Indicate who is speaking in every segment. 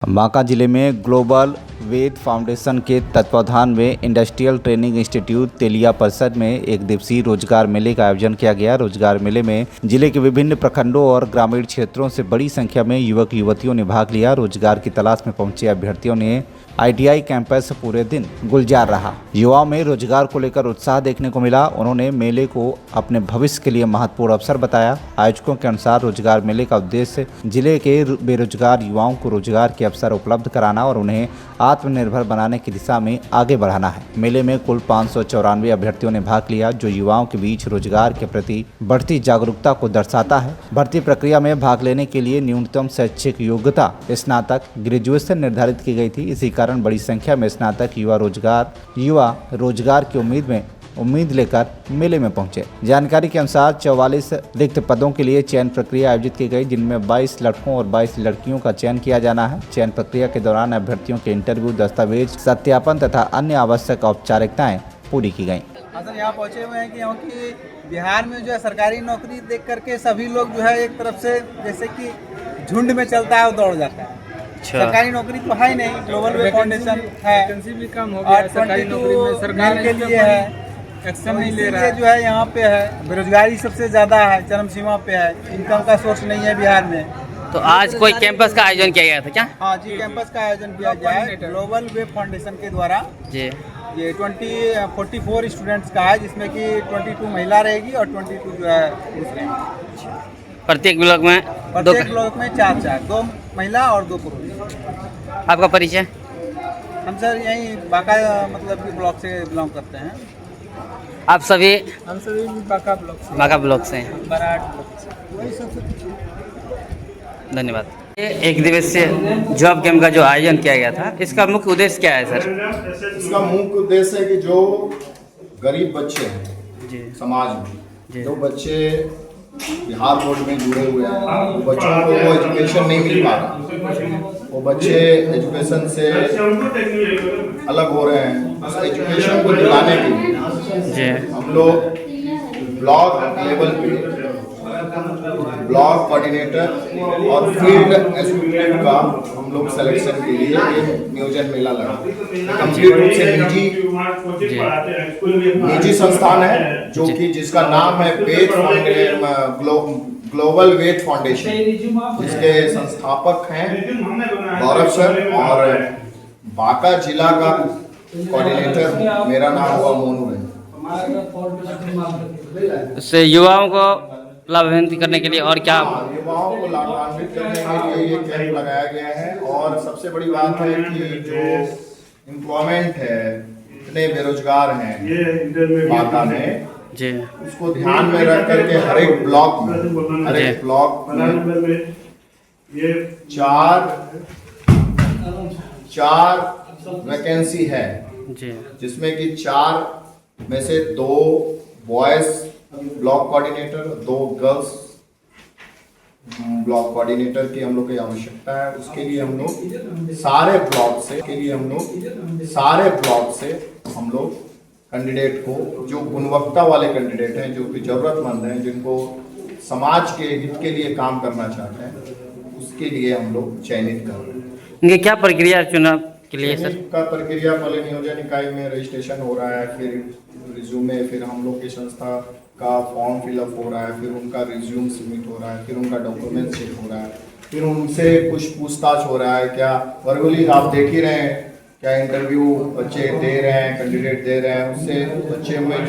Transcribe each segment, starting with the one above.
Speaker 1: बांका जिले में global Ved foundation के तत्वावधान में इंडस्ट्रियल ट्रेनिंग इंस्टीट्यूट तेलिया परिसर में एक दिवसीय रोजगार मेले का आयोजन किया गया। रोजगार मेले में जिले के विभिन्न प्रखंडों और ग्रामीण क्षेत्रों से बड़ी संख्या में युवक युवतियों ने भाग लिया। रोजगार की तलाश में पहुंचे अभ्यर्थियों ने ITI कैंपस पूरे दिन गुलजार रहा। युवाओं में रोजगार को लेकर उत्साह देखने को मिला। उन्होंने मेले को अपने भविष्य के लिए महत्वपूर्ण अवसर बताया। आयोजकों के अनुसार रोजगार मेले का उद्देश्य जिले के बेरोजगार युवाओं को रोजगार के अवसर उपलब्ध कराना और उन्हें आत्मनिर्भर बनाने की दिशा में आगे बढ़ाना है। मेले में कुल 594 अभ्यर्थियों ने भाग लिया, जो युवाओं के बीच रोजगार के प्रति बढ़ती जागरूकता को दर्शाता है। भर्ती प्रक्रिया में भाग लेने के लिए न्यूनतम शैक्षिक योग्यता स्नातक ग्रेजुएशन निर्धारित की गई थी। इसी कारण बड़ी संख्या में स्नातक युवा रोजगार की उम्मीद लेकर मेले में पहुंचे। जानकारी के अनुसार 44 रिक्त पदों के लिए चयन प्रक्रिया आयोजित की गई, जिनमें 22 लड़कों और 22 लड़कियों का चयन किया जाना है। चयन प्रक्रिया के दौरान अभ्यर्थियों के इंटरव्यू, दस्तावेज सत्यापन तथा अन्य आवश्यक औपचारिकताएं पूरी की गईं।
Speaker 2: सर यहाँ पहुँचे हुए हैं क्योंकि बिहार में जो है सरकारी नौकरी देख करके सभी लोग जो है एक तरफ से जैसे कि झुंड में चलता है और दौड़ जाता है। सरकारी नौकरी तो है ही नहीं, ग्लोबल वे फाउंडेशन है, वैकेंसी भी कम हो गया, सरकारी नौकरी में सरकार के लिए है, एक्शन नहीं ले रहा है। जो है यहाँ पे है बेरोजगारी सबसे ज़्यादा है, चरम सीमा पे है, इनकम का सोर्स नहीं है बिहार में।
Speaker 3: तो आज कोई कैंपस का आयोजन किया गया था क्या?
Speaker 2: हाँ जी, कैंपस का आयोजन किया गया है ग्लोबल वे फाउंडेशन के द्वारा जी। ये 44 स्टूडेंट्स का है, जिसमें कि 22 महिला रहेगी और 22 जो है पुरुष रहेंगे।
Speaker 3: प्रत्येक ब्लॉक में
Speaker 2: 4 2 महिला और 2 पुरुष।
Speaker 3: आपका परिचय?
Speaker 2: हम सर यहीं बांका मतलब कि ब्लॉक से बिलोंग करते हैं।
Speaker 3: आप सभी?
Speaker 2: हम सभी बांका
Speaker 3: ब्लॉक से हैं।
Speaker 2: बराट ब्लॉक से।
Speaker 3: धन्यवाद। एक दिवसीय जॉब कैंप का जो आयोजन किया गया था, इसका मुख्य उद्देश्य क्या है सर?
Speaker 4: इसका मुख्य उद्देश्य है कि जो गरीब बच्चे हैं जी समाज में, जो बच्चे बिहार बोर्ड में जुड़े हुए हैं, वो बच्चों को वो एजुकेशन नहीं मिल पा रहा, वो बच्चे एजुकेशन से अलग हो रहे हैं। उस एजुकेशन को दिलाने के लिए हम लोग ब्लॉक लेवल पे ब्लॉक कोऑर्डिनेटर और फील्ड एग्जीक्यूटिव का हम लोग सिलेक्शन के लिए एक नियोजन मेला लगा। कंप्लीट रूप से निजी संस्थान है, जो कि जिसका नाम है ग्लोबल वेद फाउंडेशन, जिसके संस्थापक हैं गौरव सर, और बांका जिला का कोऑर्डिनेटर मेरा नाम हुआ मोनू है।
Speaker 3: इससे युवाओं को लाभान्वित करने के लिए और क्या?
Speaker 4: युवाओं को लाभान्वित करने के लिए ये कैंप लगाया गया है। और सबसे बड़ी बात है कि जो एम्प्लॉयमेंट है, इतने बेरोजगार हैं बांका में जी, उसको ध्यान में रख करके हर एक ब्लॉक में ये चार वैकेंसी है जी, जिसमें कि 4 में से 2 boys block coordinator, 2 girls block coordinator की हम लोग की आवश्यकता है। उसके लिए हम लोग सारे ब्लॉक से हम लोग कैंडिडेट को, जो गुणवत्ता वाले कैंडिडेट हैं, जो कि जरूरतमंद हैं, जिनको समाज के हित के लिए काम करना चाहते हैं, उसके लिए हम लोग चयनित कर रहे हैं।
Speaker 3: इनकी क्या प्रक्रिया चुनाव के लिए सर?
Speaker 4: का प्रक्रिया पहले नियोजन इकाई में रजिस्ट्रेशन हो रहा है, फिर रिज्यूमे, फिर हम लोग की संस्था का फॉर्म फिलअप हो रहा है, फिर उनका रिज्यूम सबमिट हो रहा है, फिर उनका डॉक्यूमेंट चेक हो रहा है, फिर उनसे कुछ पूछताछ हो रहा है। क्या वर्बली आप देख ही रहे हैं, क्या इंटरव्यू बच्चे दे रहे हैं, कैंडिडेट दे रहे हैं, उससे बच्चे में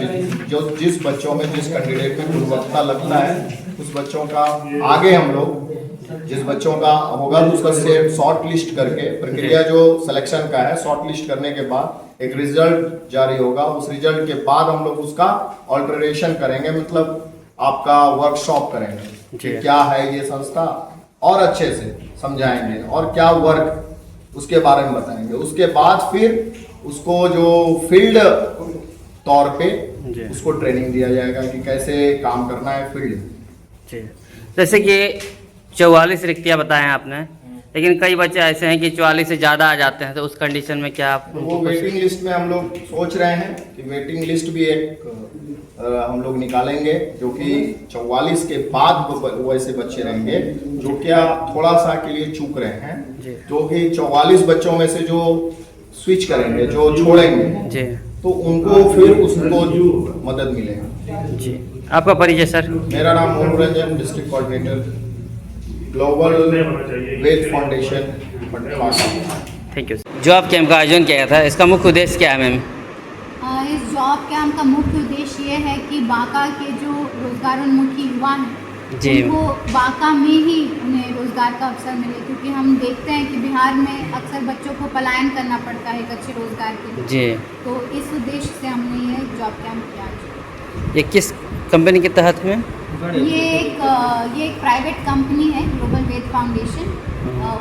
Speaker 4: जिस बच्चों में जिस कैंडिडेट में गुणवत्ता लगता है, उस बच्चों का आगे हम लोग जिस बच्चों का होगा तो उसका शॉर्ट लिस्ट करके, प्रक्रिया जो सिलेक्शन का है, शॉर्ट लिस्ट करने के बाद एक रिजल्ट जारी होगा। उस रिजल्ट के बाद हम लोग उसका ऑल्टरेशन करेंगे, मतलब आपका वर्कशॉप करेंगे कि क्या है ये संस्था, और अच्छे से समझाएंगे और क्या वर्क उसके बारे में बताएंगे। उसके बाद फिर उसको जो फील्ड तौर पे उसको ट्रेनिंग दिया जाएगा कि कैसे काम करना है फील्ड।
Speaker 3: जैसे कि 44 रिक्तियाँ बताएं आपने, लेकिन कई बच्चे ऐसे हैं कि 44 से ज़्यादा आ जाते हैं, तो उस कंडीशन में क्या आप
Speaker 4: तो वो वेटिंग लिस्ट में हम लोग सोच रहे हैं कि वेटिंग लिस्ट भी एक हम लोग निकालेंगे, जो कि 44 के बाद वैसे बच्चे रहेंगे जो क्या थोड़ा सा के लिए चूक रहे हैं,
Speaker 3: जी।
Speaker 4: जो कि 44 बच्चों में से जो स्विच करेंगे, जो छोड़ेंगे,
Speaker 3: जी
Speaker 4: तो उनको फिर उसको मदद मिलेगा।
Speaker 3: जी। आपका परिचय सर?
Speaker 4: मेरा नाम Manoranjan, district coordinator global Ved foundation Patna.
Speaker 3: Thank you. Job camp का आयोजन किया गया था, इसका मुख्य उद्देश्य क्या है मैम?
Speaker 5: इस जॉब कैंप का मुख्य उद्देश्य ये है कि बांका के जो रोजगारोन्मुखी युवा हैं
Speaker 3: जी।
Speaker 5: उनको बांका में ही उन्हें रोजगार का अवसर मिले, क्योंकि हम देखते हैं कि बिहार में अक्सर बच्चों को पलायन करना पड़ता है एक अच्छे रोजगार के लिए।
Speaker 3: जी।
Speaker 5: तो इस उद्देश्य से हमने ये जॉब कैंप किया।
Speaker 3: ये किस कंपनी के तहत में?
Speaker 5: ये एक प्राइवेट कंपनी है, ग्लोबल वेद फाउंडेशन,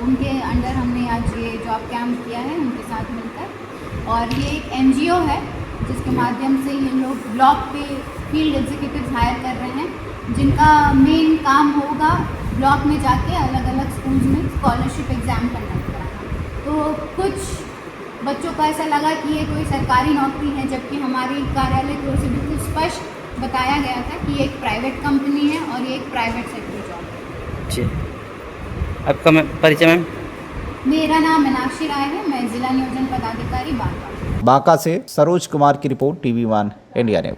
Speaker 5: उनके अंडर हमने आज ये जॉब कैंप किया है उनके साथ मिलकर। और ये एक NGO है जिसके माध्यम से ये लोग ब्लॉक पे फील्ड एग्जीक्यूटिव हायर कर रहे हैं, जिनका मेन काम होगा ब्लॉक में जाके अलग अलग स्कूल्स में स्कॉलरशिप एग्ज़ाम कंडक्ट कराना। तो कुछ बच्चों को ऐसा लगा कि ये कोई सरकारी नौकरी है, जबकि हमारी कार्यालय की ओर से बिल्कुल स्पष्ट बताया गया था कि ये एक प्राइवेट कंपनी है और ये एक प्राइवेट सेक्टर जॉब है।
Speaker 3: जी। आपका परिचय मैम?
Speaker 5: मेरा नाम मीनाक्षी राय है, मैं जिला नियोजन पदाधिकारी बांका।
Speaker 1: बांका से सरोज कुमार की रिपोर्ट, TV1 इंडिया न्यूज।